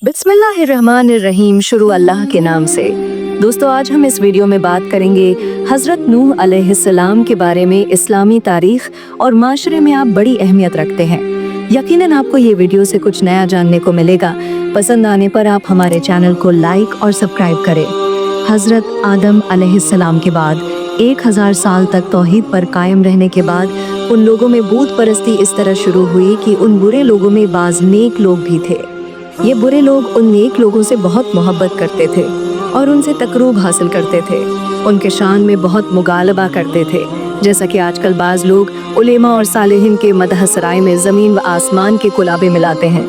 बिस्मिल्लाहिर्रहमानिर्रहीम। शुरू अल्लाह के नाम से। दोस्तों, आज हम इस वीडियो में बात करेंगे हज़रत नूह अलैहिस्सलाम के बारे में। इस्लामी तारीख और माशरे में आप बड़ी अहमियत रखते हैं। यकीनन आपको ये वीडियो से कुछ नया जानने को मिलेगा। पसंद आने पर आप हमारे चैनल को लाइक और सब्सक्राइब करें। हज़रत आदम अलैहिस्सलाम के बाद 1000 साल तक तौहीद पर कायम रहने के बाद उन लोगों में बूत परस्ती इस तरह शुरू हुई कि उन बुरे लोगों में बाज नेक लोग भी थे। ये बुरे लोग उन नेक लोगों से बहुत मोहब्बत करते थे और उनसे तकरूब हासिल करते थे। उनके शान में बहुत मुगालबा करते थे, जैसा कि आजकल बाज लोग उलेमा और सालिहीन के मदह सराय में ज़मीन व आसमान के कुलाबे मिलाते हैं।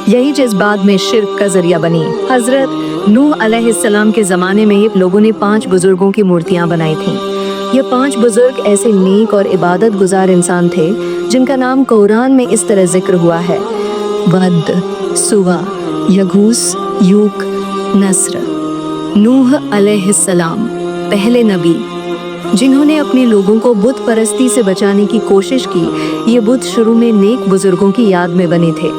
यही चीज़ बाद में शिर्क का जरिया बनी। हज़रत नूह अलैहिस्सलाम के ज़माने में लोगों ने 5 बुजुर्गों की मूर्तियाँ बनाई थीं। ये 5 बुजुर्ग ऐसे नेक और इबादत गुजार इंसान थे जिनका नाम कुरान में इस तरह जिक्र हुआ है: वद, सुवा, यगूस, यूक, नस्र। नूह अलैहिस्सलाम पहले नबी जिन्होंने अपने लोगों को बुत परस्ती से बचाने की कोशिश की। ये बुत शुरू में नेक बुजुर्गों की याद में बने थे,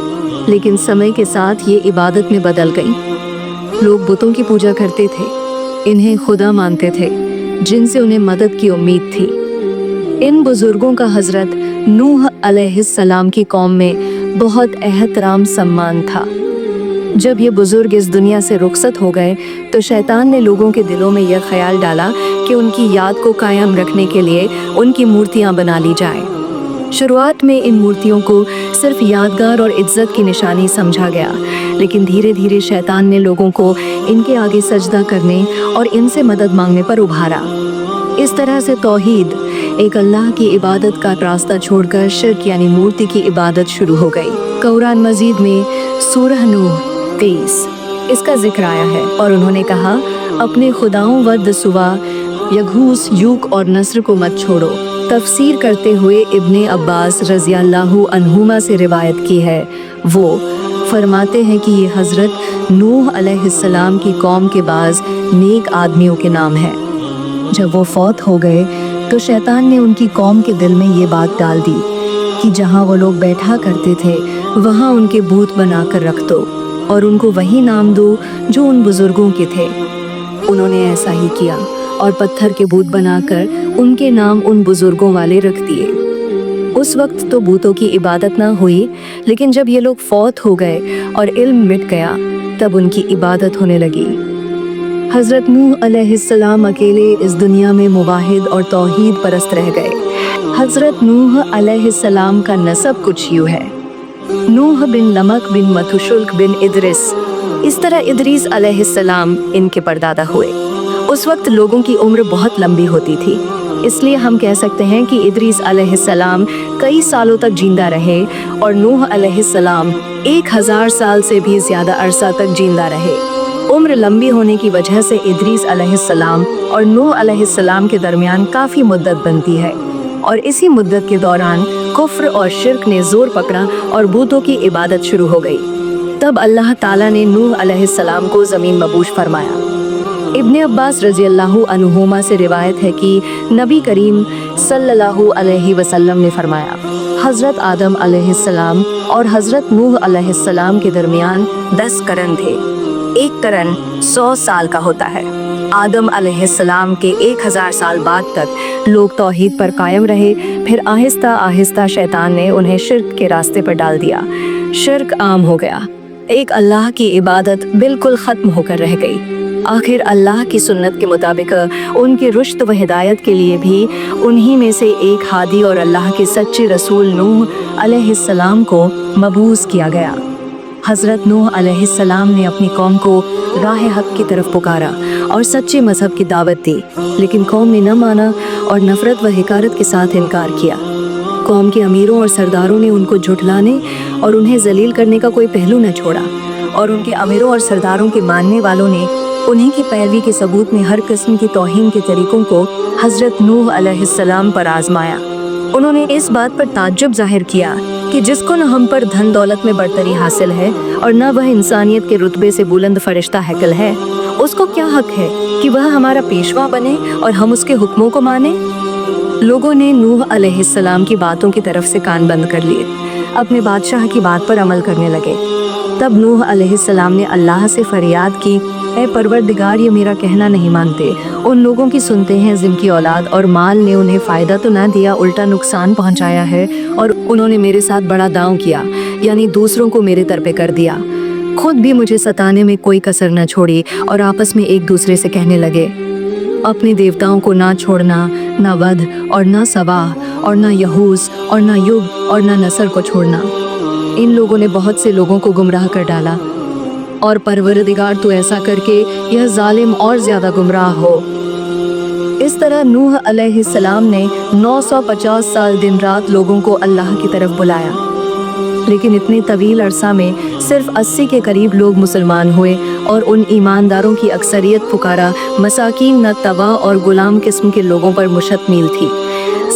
लेकिन समय के साथ ये इबादत में बदल गई। लोग बुतों की पूजा करते थे, इन्हें खुदा मानते थे जिनसे उन्हें मदद की उम्मीद थी। इन बुजुर्गों का हज़रत नूह अलैहिस्सलाम की कौम में बहुत एहतराम सम्मान था। जब ये बुजुर्ग इस दुनिया से रुखसत हो गए तो शैतान ने लोगों के दिलों में यह ख्याल डाला कि उनकी याद को कायम रखने के लिए उनकी मूर्तियां बना ली जाए। शुरुआत में इन मूर्तियों को सिर्फ यादगार और इज्जत की निशानी समझा गया, लेकिन धीरे धीरे शैतान ने लोगों को इनके आगे सजदा करने और इनसे मदद मांगने पर उभारा। इस तरह से तौहीद, एक अल्लाह की इबादत का रास्ता छोड़कर शिर्क यानी मूर्ति की इबादत शुरू हो गई। कुरान मजीद में सूरह नूह 23 इसका जिक्र आया है और उन्होंने कहा, अपने खुदाओं वद, सुवा, यगूस, यूक और नस्र को मत छोड़ो। तफसीर करते हुए इब्ने अब्बास रज़ियल्लाहु अन्हुमा से रिवायत की है। वो फरमाते हैं कि ये हज़रत नूह अलैहिस्सलाम की कौम के बाज़ नेक आदमियों के नाम हैं। जब वो फौत हो गए तो शैतान ने उनकी कौम के दिल में ये बात डाल दी कि जहाँ वो लोग बैठा करते थे वहाँ उनके बूत बना कर रख दो और उनको वही नाम दो जो उन बुजुर्गों के थे। उन्होंने ऐसा ही किया और पत्थर के बूत बनाकर उनके नाम उन बुजुर्गों वाले रख दिए। उस वक्त तो बूतों की इबादत ना हुई, लेकिन जब ये लोग फौत हो गए और इल्म मिट गया तब उनकी इबादत होने लगी। हज़रत नूह अलैहिस्सलाम अकेले इस दुनिया में मुवाहिद और तौहीद परस्त रह गए। हज़रत नूह अलैहिस्सलाम का नसब कुछ यूँ है: नूह बिन लमक बिन मतुशुल्क बिन इद्रिस। इस तरह इद्रीस अलैहिस्सलाम इनके परदादा हुए। उस वक्त लोगों की उम्र बहुत लंबी होती थी, इसलिए हम कह सकते हैं कि इद्रीस अलैहिस्सलाम कई सालों तक जिंदा रहे और नूह अलैहिस्सलाम 1000 साल से भी ज़्यादा अरसा तक जिंदा रहे। उम्र लंबी होने की वजह से इद्रीस अलैहिस्सलाम और नूह अलैहिस्सलाम के दरमियान काफ़ी मुद्दत बनती है और इसी मुद्दत के दौरान कुफ्र और शिर्क ने जोर पकड़ा और बूतों की इबादत शुरू हो गई। तब अल्लाह ताला ने नूह अलैहिस्सलाम को ज़मीन मबूश फरमाया। इब्ने अब्बास रज़ियल्लाहु अन्हुमा से रिवायत है कि नबी करीम सल्लल्लाहु अलैहि वसल्लम ने फरमाया, हज़रत आदम अलैहिस्सलाम और हज़रत नूह अलैहिस्सलाम के दरमियान 10 करन थे। एक करन 100 साल का होता है। आदम अलैहिस्सलाम के 1000 साल बाद तक लोग तौहीद पर कायम रहे, फिर आहिस्ता आहिस्ता शैतान ने उन्हें शिर्क के रास्ते पर डाल दिया। शिर्क आम हो गया, एक अल्लाह की इबादत बिल्कुल ख़त्म होकर रह गई। आखिर अल्लाह की सुन्नत के मुताबिक उनके रुश्द व हिदायत के लिए भी उन्हीं में से एक हादी और अल्लाह के सच्चे रसूल नूह अलैहिस्सलाम को मबूस किया गया। हज़रत नूह अलैहिस्सलाम ने अपनी कौम को राह हक की तरफ पुकारा और सच्चे मज़हब की दावत दी, लेकिन कौम ने न माना और नफ़रत व हिकारत के साथ इनकार किया। कौम के अमीरों और सरदारों ने उनको झुठलाने और उन्हें जलील करने का कोई पहलू न छोड़ा और उनके अमीरों और सरदारों के मानने वालों ने उन्हीं की पैरवी के सबूत में हर किस्म की तौहीन के तरीक़ों को हज़रत नूह अलैहिस्सलाम पर आजमाया। उन्होंने इस बात पर ताज्जुब जाहिर किया कि जिसको न हम पर धन दौलत में बढ़तरी हासिल है और न वह इंसानियत के रुतबे से बुलंद फरिश्ता हैकल है, उसको क्या हक है कि वह हमारा पेशवा बने और हम उसके हुक्मों को माने। लोगों ने नूह अलैहिस्सलाम की बातों की तरफ से कान बंद कर लिए, अपने बादशाह की बात पर अमल करने लगे। तब नूह अलैहिस्सलाम ने अल्लाह से फरियाद की, ऐ परवरदिगार, ये मेरा कहना नहीं मानते, उन लोगों की सुनते हैं जिनकी औलाद और माल ने उन्हें फ़ायदा तो ना दिया, उल्टा नुकसान पहुंचाया है, और उन्होंने मेरे साथ बड़ा दांव किया, यानी दूसरों को मेरे तरफे कर दिया, खुद भी मुझे सताने में कोई कसर न छोड़ी, और आपस में एक दूसरे से कहने लगे, अपने देवताओं को ना छोड़ना, ना वध और ना सवाह और ना यहूस और ना युग और ना नसर को छोड़ना। इन लोगों ने बहुत से लोगों को गुमराह कर डाला, और परवरदिगार तो ऐसा करके यह जालिम और ज़्यादा गुमराह हो। इस तरह नूह अलैहिस्सलाम ने 950 साल दिन रात लोगों को अल्लाह की तरफ बुलाया, लेकिन इतने तवील अरसा में सिर्फ 80 के करीब लोग मुसलमान हुए, और उन ईमानदारों की अक्सरियत फुकारा, मसाकीन, नतवा और गुलाम किस्म के लोगों पर मुश्तमिल थी,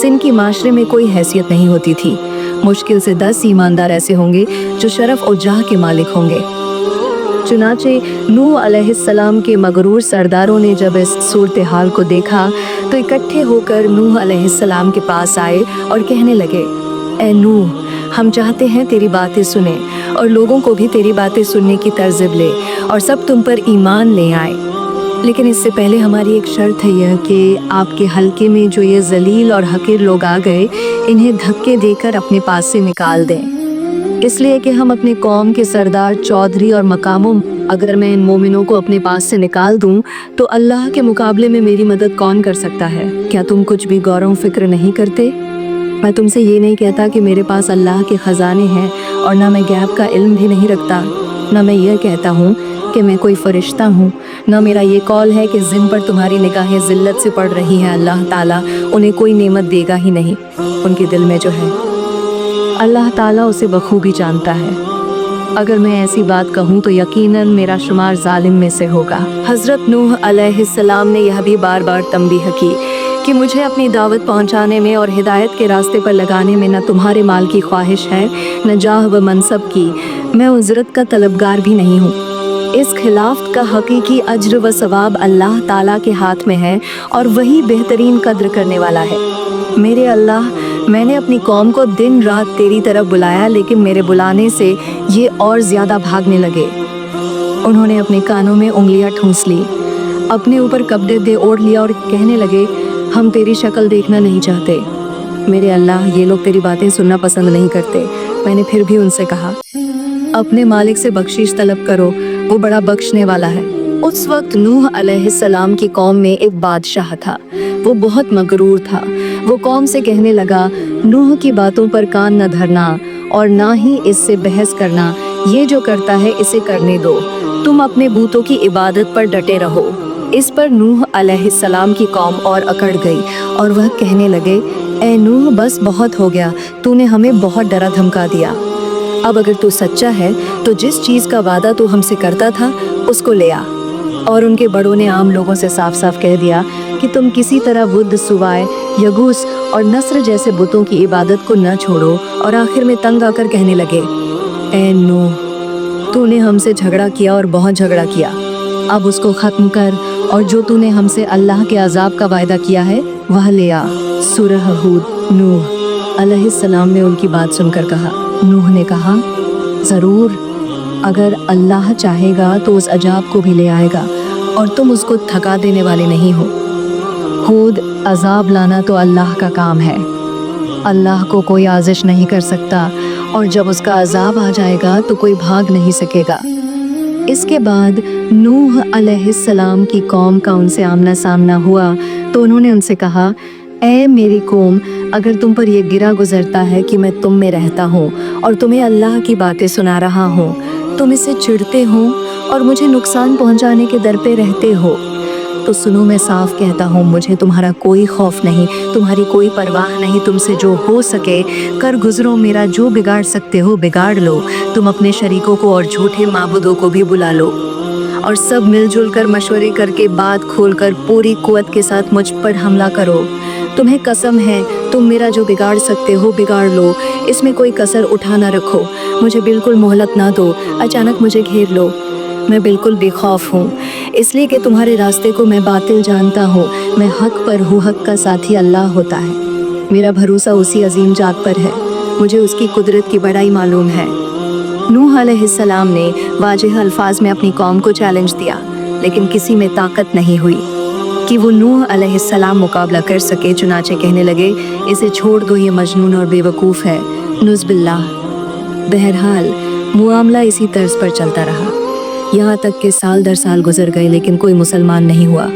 जिनकी माशरे में कोई हैसियत नहीं होती थी। मुश्किल से 10 ईमानदार ऐसे होंगे जो शरफ और जाह के मालिक होंगे। चुनाचे नूह अलैहिस्सलाम के मगरूर सरदारों ने जब इस सूरत हाल को देखा तो इकट्ठे होकर नूह अलैहिस्सलाम के पास आए और कहने लगे, ऐ नूह, हम चाहते हैं तेरी बातें सुने और लोगों को भी तेरी बातें सुनने की तरज़िब ले और सब तुम पर ईमान ले आए, लेकिन इससे पहले हमारी एक शर्त है यह कि आपके हलके में जो ये जलील और हकीर लोग आ गए, इन्हें धक्के देकर अपने पास से निकाल दें, इसलिए कि हम अपने कौम के सरदार, चौधरी और मकामों, अगर मैं इन मोमिनों को अपने पास से निकाल दूं तो अल्लाह के मुकाबले में मेरी मदद कौन कर सकता है? क्या तुम कुछ भी गौर व फिक्र नहीं करते? मैं तुमसे ये नहीं कहता कि मेरे पास अल्लाह के ख़जाने हैं, और ना मैं गैब का इल्म भी नहीं रखता, ना मैं ये कहता हूँ कि मैं कोई फ़रिश्ता हूँ, ना मेरा ये कौल है कि जिन पर तुम्हारी निगाहें ज़िल्लत से पड़ रही हैं अल्लाह ताला उन्हें कोई नेमत देगा ही नहीं। उनके दिल में जो है अल्लाह ताला उसे बखूबी जानता है। अगर मैं ऐसी बात कहूँ तो यकीनन मेरा शुमार जालिम में से होगा। हज़रत नूह अलैहिस्सलाम ने यह भी बार बार तंबीह की कि मुझे अपनी दावत पहुँचाने में और हिदायत के रास्ते पर लगाने में न तुम्हारे माल की ख्वाहिश है, न जाह व मनसब की, मैं उजरत का तलबगार भी नहीं हूँ। इस खिलाफ का हकीकी अज्र व सवाब अल्लाह ताला के हाथ में है, और वही बेहतरीन कद्र करने वाला है। मेरे अल्लाह, मैंने अपनी कौम को दिन रात तेरी तरफ बुलाया, लेकिन मेरे बुलाने से ये और ज़्यादा भागने लगे। उन्होंने अपने कानों में उंगलियां ठूंस ली, अपने ऊपर कपड़े दे ओढ़ लिया और कहने लगे, हम तेरी शक्ल देखना नहीं चाहते। मेरे अल्लाह, ये लोग तेरी बातें सुनना पसंद नहीं करते। मैंने फिर भी उनसे कहा, अपने मालिक से बख्शिश तलब करो, वो बड़ा बख्शने वाला है। उस वक्त नूह अलैहिस्सलाम की कौम में एक बादशाह था, वो बहुत मगरूर था। वो कौम से कहने लगा, नूह की बातों पर कान न धरना और ना ही इससे बहस करना, ये जो करता है इसे करने दो, तुम अपने बूतों की इबादत पर डटे रहो। इस पर नूह अलैहिस्सलाम की कौम और अकड़ गई और वह कहने लगे, ऐ नूह, बस बहुत हो गया, तूने हमें बहुत डरा धमका दिया। अब अगर तू सच्चा है तो जिस चीज़ का वादा तू हमसे करता था उसको ले आ। और उनके बड़ों ने आम लोगों से साफ साफ कह दिया कि तुम किसी तरह बुद्ध, सुवाय, यगूस और नस्र जैसे बुतों की इबादत को न छोड़ो। और आखिर में तंग आकर कहने लगे, ऐ नूह, तूने हमसे झगड़ा किया और बहुत झगड़ा किया, अब उसको ख़त्म कर, और जो तूने हमसे अल्लाह के अजाब का वायदा किया है वह ले आ। सूरह हूद। नूह अलैहिस्सलाम ने उनकी बात सुनकर कहा, नूह ने कहा, ज़रूर, अगर अल्लाह चाहेगा तो उस अजाब को भी ले आएगा, और तुम उसको थका देने वाले नहीं हो। हूद, अजाब लाना तो अल्लाह का काम है, अल्लाह को कोई आजिश नहीं कर सकता, और जब उसका अजाब आ जाएगा तो कोई भाग नहीं सकेगा। इसके बाद नूह अलैहिस्सलाम की कौम का उनसे आमना सामना हुआ तो उन्होंने उनसे कहा, ऐ मेरी कौम, अगर तुम पर यह गिरा गुजरता है कि मैं तुम में रहता हूँ और तुम्हें अल्लाह की बातें सुना रहा हूँ, तुम इससे चिढ़ते हो और मुझे नुकसान पहुँचाने के दर पे रहते हो, तो सुनो, मैं साफ कहता हूँ, मुझे तुम्हारा कोई खौफ नहीं, तुम्हारी कोई परवाह नहीं। तुमसे जो हो सके कर गुजरो, मेरा जो बिगाड़ सकते हो बिगाड़ लो। तुम अपने शरीकों को और झूठे माबूदों को भी बुला लो, और सब मिलजुल कर मशवरे करके बात खोलकर पूरी कुव्वत के साथ मुझ पर हमला करो। तुम्हें कसम है, तुम मेरा जो बिगाड़ सकते हो बिगाड़ लो, इसमें कोई कसर उठा ना रखो। मुझे बिल्कुल मोहलत ना दो, अचानक मुझे घेर लो। मैं बिल्कुल बेखौफ हूँ, इसलिए कि तुम्हारे रास्ते को मैं बातिल जानता हूँ। मैं हक पर हूँ, हक का साथी अल्लाह होता है। मेरा भरोसा उसी अजीम जात पर है, मुझे उसकी कुदरत की बड़ाई मालूम है। नूह अलैहिस्सलाम ने वाज़ेह अल्फाज में अपनी कौम को चैलेंज दिया, लेकिन किसी में ताकत नहीं हुई कि वो नूह अलैहिस्सलाम मुकाबला कर सके। चुनाचे कहने लगे, इसे छोड़ दो, ये मजनून और बेवकूफ़ है, नुज़बिल्लाह। बहरहाल मुआमला इसी तर्ज पर चलता रहा, यहाँ तक कि साल दर साल गुजर गए, लेकिन कोई मुसलमान नहीं हुआ।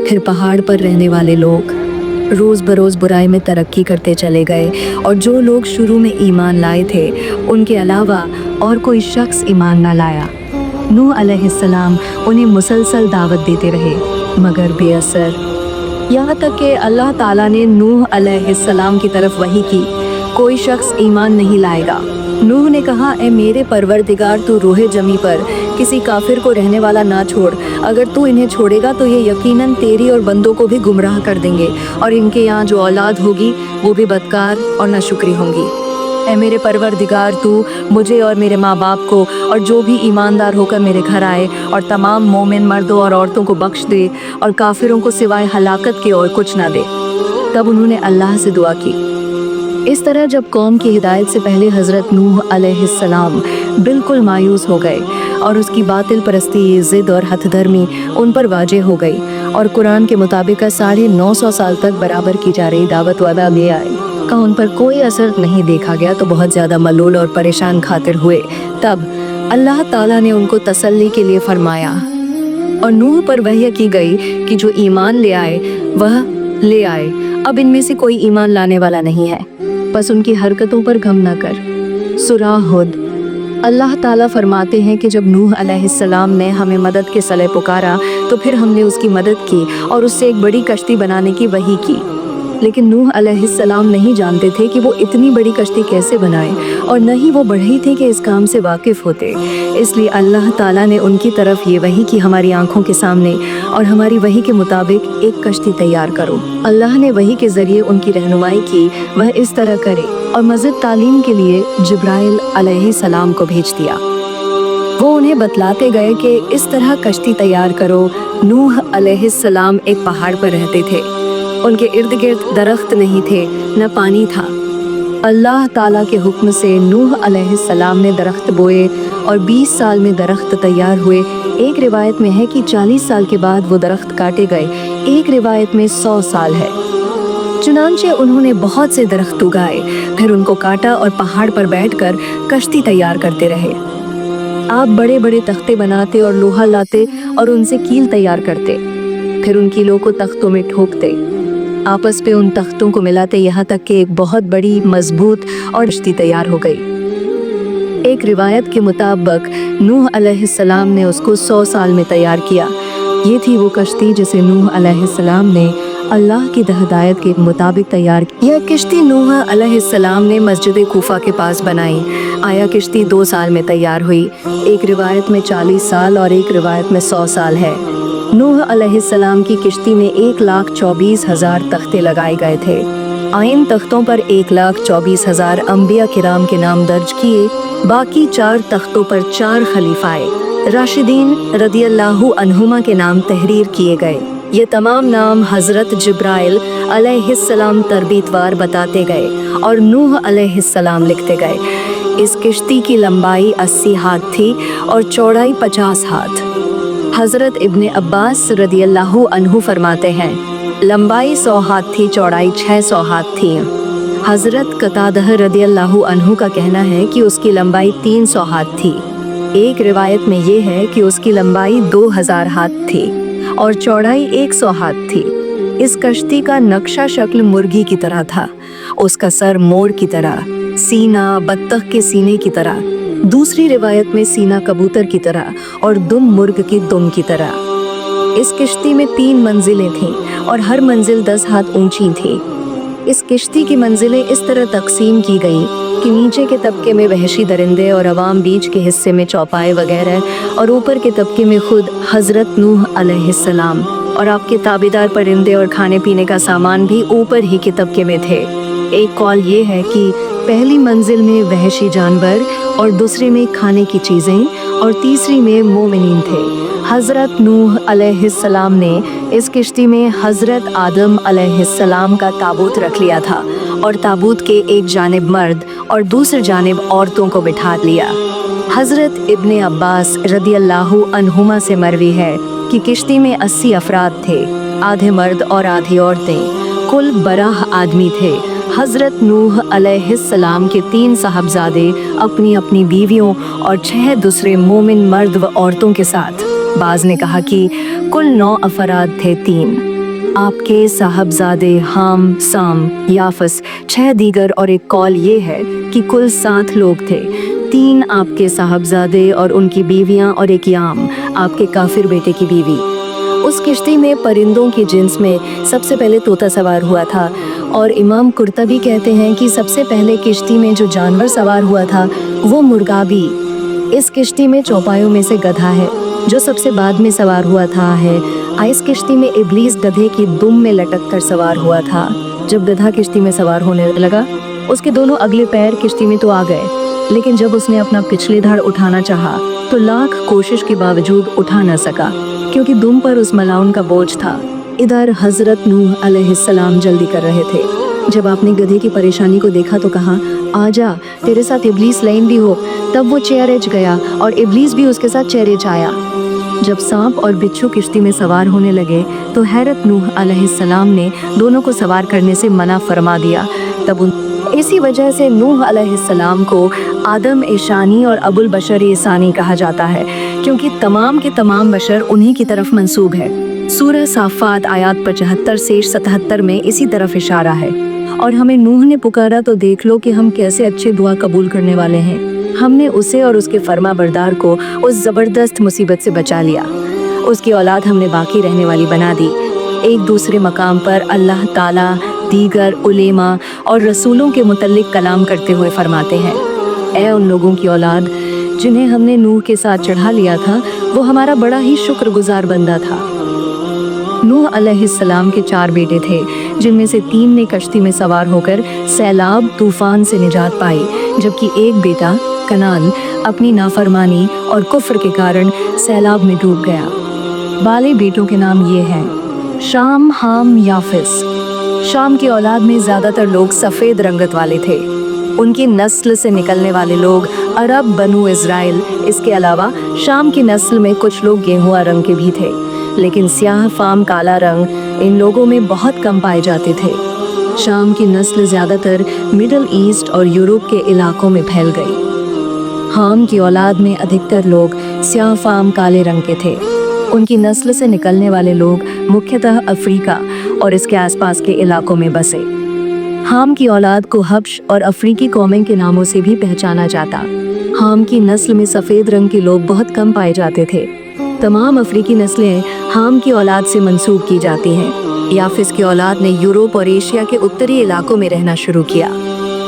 फिर पहाड़ पर रहने वाले लोग रोज़ बरोज़ बुराई में तरक्की करते चले गए, और जो लोग शुरू में ईमान लाए थे उनके अलावा और कोई शख्स ईमान ना लाया। नूह अलैहिस्सलाम उन्हें मुसलसल दावत देते रहे, मगर बेअसर। यहाँ तक कि अल्लाह ताला ने नूह अलैहिस्सलाम की तरफ वही की, कोई शख्स ईमान नहीं लाएगा। नूह ने कहा, ए मेरे परवरदिगार, तू रूह जमी पर किसी काफिर को रहने वाला ना छोड़। अगर तू इन्हें छोड़ेगा तो ये यकीनन तेरी और बंदों को भी गुमराह कर देंगे, और इनके यहाँ जो औलाद होगी वो भी बदकार और नाशुक्री होंगी। ए मेरे परवरदिगार, तू मुझे और मेरे माँ बाप को और जो भी ईमानदार होकर मेरे घर आए और तमाम मोमिन मर्दों और औरतों को बख्श दे, और काफिरों को सिवाय हलाकत के और कुछ ना दे। तब उन्होंने अल्लाह से दुआ की। इस तरह जब कौम की हिदायत से पहले हज़रत नूह अलैहिस्सलाम बिल्कुल मायूस हो गए और उसकी बातिल परस्ती, ज़िद और हथधर्मी उन पर वाज़ेह हो गई, और कुरान के मुताबिक 950 साल तक बराबर की जा रही दावत वादा ले आए का उन पर कोई असर नहीं देखा गया, तो बहुत ज़्यादा मलूल और परेशान खातिर हुए। तब अल्लाह ताला ने उनको तसल्ली के लिए फरमाया, और नूह पर वहय की गई कि जो ईमान ले आए वह ले आए, अब इनमें से कोई ईमान लाने वाला नहीं है, बस उनकी हरकतों पर गम न कर। सूरा हुद। अल्लाह ताला फरमाते हैं कि जब नूह अलैहिस्सलाम ने हमें मदद के सले पुकारा तो फिर हमने उसकी मदद की और उससे एक बड़ी कश्ती बनाने की वही की। लेकिन नूह अलैहिस्सलाम नहीं जानते थे कि वो इतनी बड़ी कश्ती कैसे बनाए, और न ही वो बढ़ई थे कि इस काम से वाकिफ़ होते। इसलिए अल्लाह ताला ने उनकी तरफ ये वही की, हमारी आंखों के सामने और हमारी वही के मुताबिक एक कश्ती तैयार करो। अल्लाह ने वही के ज़रिए उनकी रहनुमाई की, वह इस तरह करे, और मज़ीद तालीम के लिए जिब्राइल अलैहिस्सलाम को भेज दिया। वो उन्हें बतलाते गए कि इस तरह कश्ती तैयार करो। नूह अलैहिस्सलाम एक पहाड़ पर रहते थे, उनके इर्द गिर्द दरख्त नहीं थे, न पानी था। अल्लाह ताला के हुक्म से नूह अलैहिस्सलाम ने दरख्त बोए और 20 साल में दरख्त तैयार हुए। एक रिवायत में है कि 40 साल के बाद वो दरख्त काटे गए, एक रिवायत में 100 साल है। चुनांचे उन्होंने बहुत से दरख्त उगाए, फिर उनको काटा और पहाड़ पर बैठकर कश्ती तैयार करते रहे। आप बड़े बड़े तख्ते बनाते और लोहा लाते और उनसे कील तैयार करते, फिर उन कीलों को तख्तों में ठोकते, आपस पे उन तख्तों को मिलाते, यहाँ तक कि एक बहुत बड़ी मजबूत और कश्ती तैयार हो गई। एक रिवायत के मुताबिक नूह अलैहिस्सलाम ने उसको 100 साल में तैयार किया। ये थी वो कश्ती जिसे नूह अलैहिस्सलाम ने अल्लाह की हिदायत के मुताबिक तैयार की। यह किश्ती नूह अलैहिस्सलाम ने मस्जिद कूफा के पास बनाई। आया किश्ती 2 साल में तैयार हुई। एक रिवायत में 40 साल और एक रिवायत में 100 साल है। नूह अलैहिस्सलाम की किश्ती में 1,24,000 तख्ते लगाए गए थे। इन तख्तों पर 1,24,000 अम्बिया किराम के नाम दर्ज किए। बाकी 4 तख्तों पर 4 खलीफाए राशिदीन रदियल्लाहु अन्हुमा के नाम तहरीर किए गए। ये तमाम नाम हज़रत जिब्राइल अलैहिस्सलाम तरबीतवार बताते गए और नूह अलैहिस्सलाम लिखते गए। इस किश्ती की लंबाई 80 हाथ थी और चौड़ाई 50 हाथ। हज़रत इब्ने अब्बास रदियल्लाहु अन्हु फरमाते हैं, लंबाई 100 हाथ थी, चौड़ाई 600 हाथ थी। हज़रत कतादह रदियल्लाहु अन्हु का कहना है कि उसकी लंबाई 300 हाथ थी। एक रिवायत में ये है कि उसकी लंबाई 2000 हाथ थी और चौड़ाई 100 हाथ थी। इस कश्ती का नक्शा शक्ल मुर्गी की तरह था, उसका सर मोर की तरह, सीना बत्तख के सीने की तरह, दूसरी रिवायत में सीना कबूतर की तरह और दुम मुर्ग की दुम की तरह। इस किश्ती में 3 मंजिलें थीं और हर मंजिल 10 हाथ ऊंची थी। इस किश्ती की मंजिलें इस तरह तकसीम की गई कि नीचे के तबके में वहशी दरिंदे और अवाम, बीच के हिस्से में चौपाए वगैरह, और ऊपर के तबके में खुद हज़रत नूह अलैहिस्सलाम और आपके ताबेदार परिंदे और खाने पीने का सामान भी ऊपर ही के तबके में थे। एक कौल ये है कि पहली मंजिल में वहशी जानवर और दूसरे में खाने की चीज़ें और तीसरी में मोमिनीन थे। हज़रत नूह अलैहिस्सलाम ने इस किश्ती में हज़रत आदम अलैहिस्सलाम का ताबूत रख लिया था और ताबूत के एक जानिब मर्द और दूसरी जानिब औरतों को बिठा लिया। हज़रत इब्ने अब्बास रदियल्लाहु अन्हुमा से मरवी है कि किश्ती में 80 अफराद थे, आधे मर्द और आधी औरतें, कुल 12 आदमी थे। हज़रत नूह अलैहिस्सलाम के 3 साहबजादे अपनी अपनी बीवियों और 6 दूसरे मोमिन मर्द व औरतों के साथ। बाज़ ने कहा कि कुल 9 अफराद थे। 3 आपके साहबजादे हाम, साम, याफस, 6 दीगर और एक कौल ये है कि कुल 7 लोग थे। 3 आपके साहबजादे और उनकी बीवियां और एक याम, आपके काफिर बेटे की बीवी। उस किश्ती में परिंदों की जिन्स में सबसे पहले तोता सवार हुआ था, और इमाम कुर्तबी कहते हैं कि सबसे पहले किश्ती में जो जानवर सवार हुआ था वो मुर्गाबी। इस किश्ती में चौपायों में से गधा है जो सबसे बाद में सवार हुआ था है। इस किश्ती में इब्लीस गधे की दुम में लटक कर सवार हुआ था। जब गधा किश्ती में सवार होने लगा, उसके दोनों अगले पैर किश्ती में तो आ गए, लेकिन जब उसने अपना पिछली धड़ उठाना चाहा तो लाख कोशिश के बावजूद उठा न सका, क्योंकि दुम पर उस मलाउन का बोझ था। इधर हज़रत नूह अलैहिस्सलाम जल्दी कर रहे थे। जब आपने गधे की परेशानी को देखा तो कहा, आजा, तेरे साथ इब्लीस लाइन भी हो। तब वो चेरेज गया और इब्लीस भी उसके साथ चेरेज आया। जब सांप और बिच्छू किश्ती में सवार होने लगे तो हैरत नूह अलैहिस्सलाम ने दोनों को सवार करने से मना फरमा दिया। तब इसी वजह से नूह अलैहिस्सलाम को आदम ईशानी और अबुल बशर ईसानी कहा जाता है, क्योंकि तमाम के तमाम बशर उन्हीं की तरफ मंसूब है। सूरह साफ़ात आयत 75 से 77 में इसी तरफ इशारा है। और हमें नूह ने पुकारा तो देख लो कि हम कैसे अच्छे दुआ कबूल करने वाले हैं। हमने उसे और उसके फर्मा बरदार को उस ज़बरदस्त मुसीबत से बचा लिया। उसकी औलाद हमने बाकी रहने वाली बना दी। एक दूसरे मकाम पर अल्लाह ताला दीगर उलेमा और रसूलों के मुतल्लिक कलाम करते हुए फरमाते हैं, ऐ उन लोगों की औलाद जिन्हें हमने नूह के साथ चढ़ा लिया था, वो हमारा बड़ा ही शुक्रगुजार बंदा था। नूह अलैहिस्सलाम के 4 बेटे थे, जिनमें से 3 ने कश्ती में सवार होकर सैलाब तूफान से निजात पाई, जबकि एक बेटा कनान अपनी नाफरमानी और कुफ्र के कारण सैलाब में डूब गया। बाले बेटों के नाम ये हैं, शाम, हाम, याफिस। शाम की औलाद में ज़्यादातर लोग सफ़ेद रंगत वाले थे। उनकी नस्ल से निकलने वाले लोग अरब बनु इज़राइल। इसके अलावा शाम की नस्ल में कुछ लोग गेहुआ रंग के भी थे, लेकिन स्याह फाम काला रंग इन लोगों में बहुत कम पाए जाते थे। शाम की नस्ल ज़्यादातर मिडल ईस्ट और यूरोप के इलाकों में फैल गई। हाम की औलाद में अधिकतर लोग स्याह फाम काले रंग के थे। उनकी नस्ल से निकलने वाले लोग मुख्यतः अफ्रीका और इसके आसपास के इलाकों में बसे। हाम की औलाद को हब्श और अफ्रीकी कौमें के नामों से भी पहचाना जाता। हाम की नस्ल में सफ़ेद रंग के लोग बहुत कम पाए जाते थे। तमाम अफ्रीकी नस्लें हाम की औलाद से मंसूब की जाती हैं। याफिस की औलाद ने यूरोप और एशिया के उत्तरी इलाकों में रहना शुरू किया।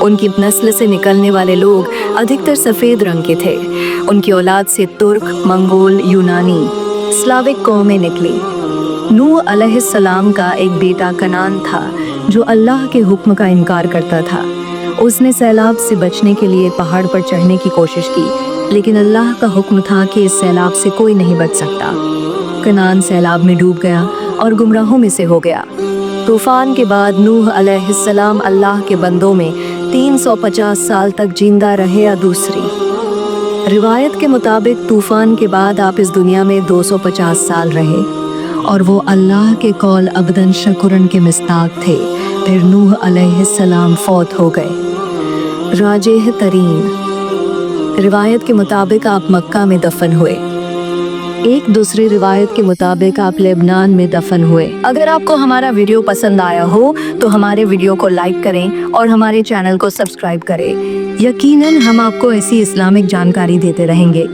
उनकी नस्ल से निकलने वाले लोग अधिकतर सफ़ेद रंग के थे। उनकी औलाद से तुर्क, मंगोल, यूनानी, स्लाविक कौमें निकली। नूह अलैहिस्सलाम का एक बेटा कनान था, जो अल्लाह के हुक्म का इनकार करता था। उसने सैलाब से बचने के लिए पहाड़ पर चढ़ने की कोशिश की, लेकिन अल्लाह का हुक्म था कि इस सैलाब से कोई नहीं बच सकता। कनान सैलाब में डूब गया और गुमराहों में से हो गया। तूफान के बाद नूह अलैहिस्सलाम अल्लाह के बंदों में 350 साल तक जिंदा रहे या दूसरी रिवायत के मुताबिक तूफान के बाद आप इस दुनिया में 250 साल रहे, और वो अल्लाह के कौल अबदन शकुरन के मिस्ताक थे। फिर नूह अलैहिस्सलाम फौत हो गए। राजेह तरीन रिवायत के मुताबिक आप मक्का में दफन हुए। एक दूसरी रिवायत के मुताबिक आप लेबनान में दफन हुए। अगर आपको हमारा वीडियो पसंद आया हो तो हमारे वीडियो को लाइक करें और हमारे चैनल को सब्सक्राइब करें। यकीनन हम आपको ऐसी इस्लामिक जानकारी देते रहेंगे।